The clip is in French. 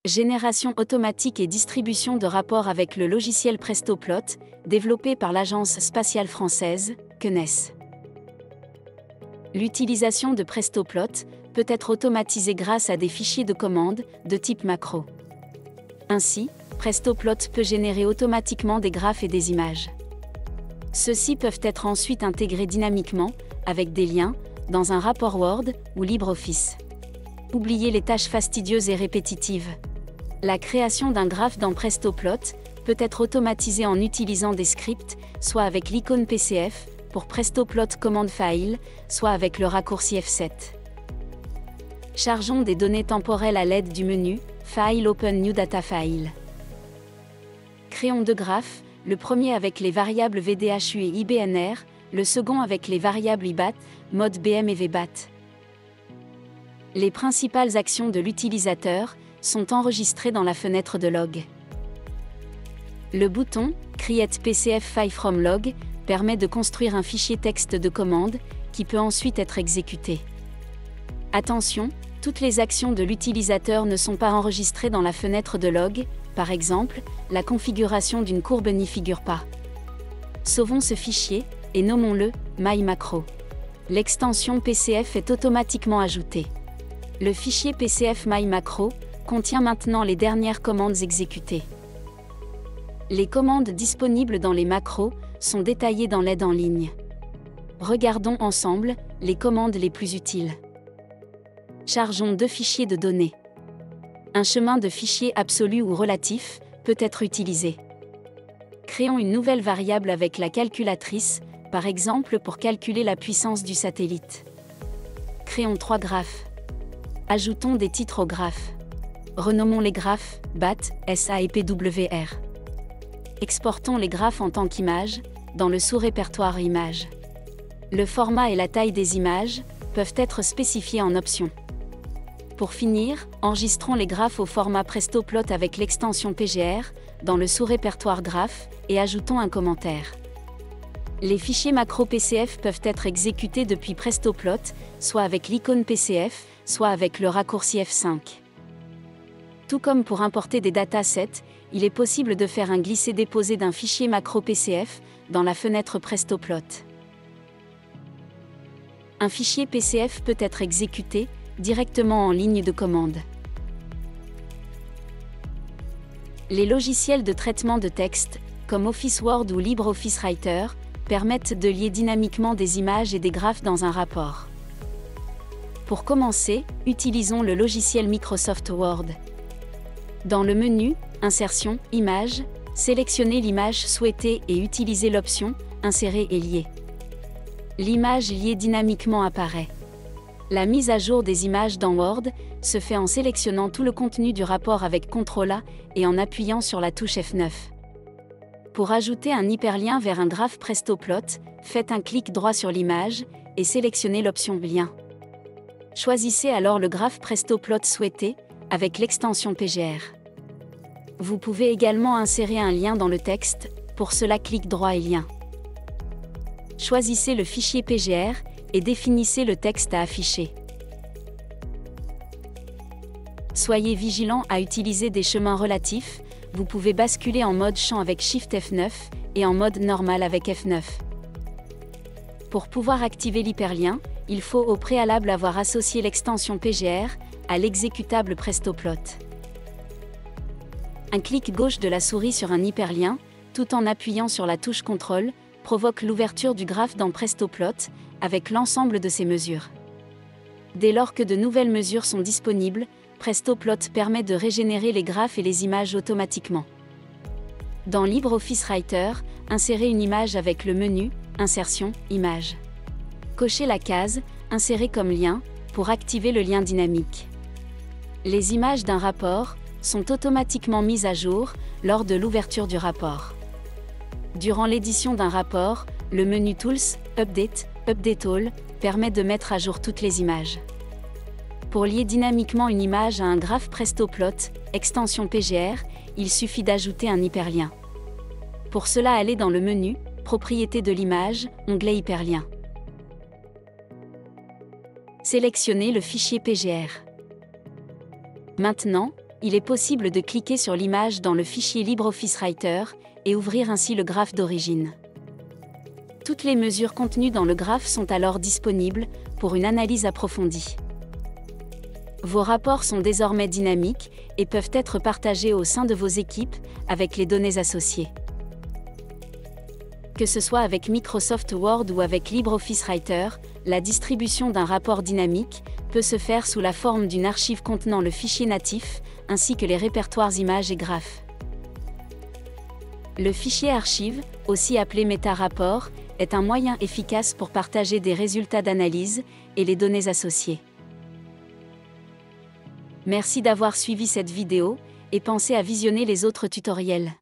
Génération automatique et distribution de rapports avec le logiciel Prestoplot, développé par l'Agence spatiale française, CNES. L'utilisation de Prestoplot peut être automatisée grâce à des fichiers de commande de type macro. Ainsi, Prestoplot peut générer automatiquement des graphes et des images. Ceux-ci peuvent être ensuite intégrés dynamiquement, avec des liens, dans un rapport Word ou LibreOffice. Oubliez les tâches fastidieuses et répétitives. La création d'un graphe dans Prestoplot peut être automatisée en utilisant des scripts, soit avec l'icône PCF, pour Prestoplot Command File, soit avec le raccourci F7. Chargeons des données temporelles à l'aide du menu File Open New Data File. Créons deux graphes, le premier avec les variables VDHU et IBNR, le second avec les variables IBAT, mode BM et VBAT. Les principales actions de l'utilisateur sont enregistrées dans la fenêtre de log. Le bouton Create PCF File from Log permet de construire un fichier texte de commande qui peut ensuite être exécuté. Attention, toutes les actions de l'utilisateur ne sont pas enregistrées dans la fenêtre de log, par exemple, la configuration d'une courbe n'y figure pas. Sauvons ce fichier et nommons-le MyMacro. L'extension PCF est automatiquement ajoutée. Le fichier PCF MyMacro contient maintenant les dernières commandes exécutées. Les commandes disponibles dans les macros sont détaillées dans l'aide en ligne. Regardons ensemble les commandes les plus utiles. Chargeons deux fichiers de données. Un chemin de fichier absolu ou relatif peut être utilisé. Créons une nouvelle variable avec la calculatrice, par exemple pour calculer la puissance du satellite. Créons trois graphes. Ajoutons des titres aux graphes. Renommons les graphes BAT, SA et PWR. Exportons les graphes en tant qu'image, dans le sous-répertoire Images. Le format et la taille des images peuvent être spécifiés en option. Pour finir, enregistrons les graphes au format Prestoplot avec l'extension PGR, dans le sous-répertoire Graphes, et ajoutons un commentaire. Les fichiers macro PCF peuvent être exécutés depuis Prestoplot, soit avec l'icône PCF, soit avec le raccourci F5. Tout comme pour importer des datasets, il est possible de faire un glisser-déposer d'un fichier macro PCF dans la fenêtre Prestoplot. Un fichier PCF peut être exécuté directement en ligne de commande. Les logiciels de traitement de texte, comme Office Word ou LibreOffice Writer, permettent de lier dynamiquement des images et des graphes dans un rapport. Pour commencer, utilisons le logiciel Microsoft Word. Dans le menu Insertion, Images, sélectionnez l'image souhaitée et utilisez l'option Insérer et lier. L'image liée dynamiquement apparaît. La mise à jour des images dans Word se fait en sélectionnant tout le contenu du rapport avec CTRL-A et en appuyant sur la touche F9. Pour ajouter un hyperlien vers un graphe Prestoplot, faites un clic droit sur l'image et sélectionnez l'option Lien. Choisissez alors le graphe Prestoplot souhaité avec l'extension PGR. Vous pouvez également insérer un lien dans le texte, pour cela clic droit et Lien. Choisissez le fichier PGR et définissez le texte à afficher. Soyez vigilant à utiliser des chemins relatifs, vous pouvez basculer en mode champ avec Shift F9 et en mode normal avec F9. Pour pouvoir activer l'hyperlien, il faut au préalable avoir associé l'extension PGR à l'exécutable Prestoplot. Un clic gauche de la souris sur un hyperlien, tout en appuyant sur la touche CTRL, provoque l'ouverture du graphe dans Prestoplot, avec l'ensemble de ses mesures. Dès lors que de nouvelles mesures sont disponibles, Prestoplot permet de régénérer les graphes et les images automatiquement. Dans LibreOffice Writer, insérez une image avec le menu Insertion, Images. Cochez la case Insérer comme lien pour activer le lien dynamique. Les images d'un rapport sont automatiquement mises à jour lors de l'ouverture du rapport. Durant l'édition d'un rapport, le menu Tools, Update, Update All permet de mettre à jour toutes les images. Pour lier dynamiquement une image à un graphe Prestoplot, extension PGR, il suffit d'ajouter un hyperlien. Pour cela, allez dans le menu Propriétés de l'image, onglet Hyperlien. Sélectionnez le fichier PGR. Maintenant, il est possible de cliquer sur l'image dans le fichier LibreOffice Writer, et ouvrir ainsi le graphe d'origine. Toutes les mesures contenues dans le graphe sont alors disponibles, pour une analyse approfondie. Vos rapports sont désormais dynamiques, et peuvent être partagés au sein de vos équipes, avec les données associées. Que ce soit avec Microsoft Word ou avec LibreOffice Writer, la distribution d'un rapport dynamique peut se faire sous la forme d'une archive contenant le fichier natif, ainsi que les répertoires images et graphes. Le fichier archive, aussi appelé méta-rapport, est un moyen efficace pour partager des résultats d'analyse et les données associées. Merci d'avoir suivi cette vidéo, et pensez à visionner les autres tutoriels.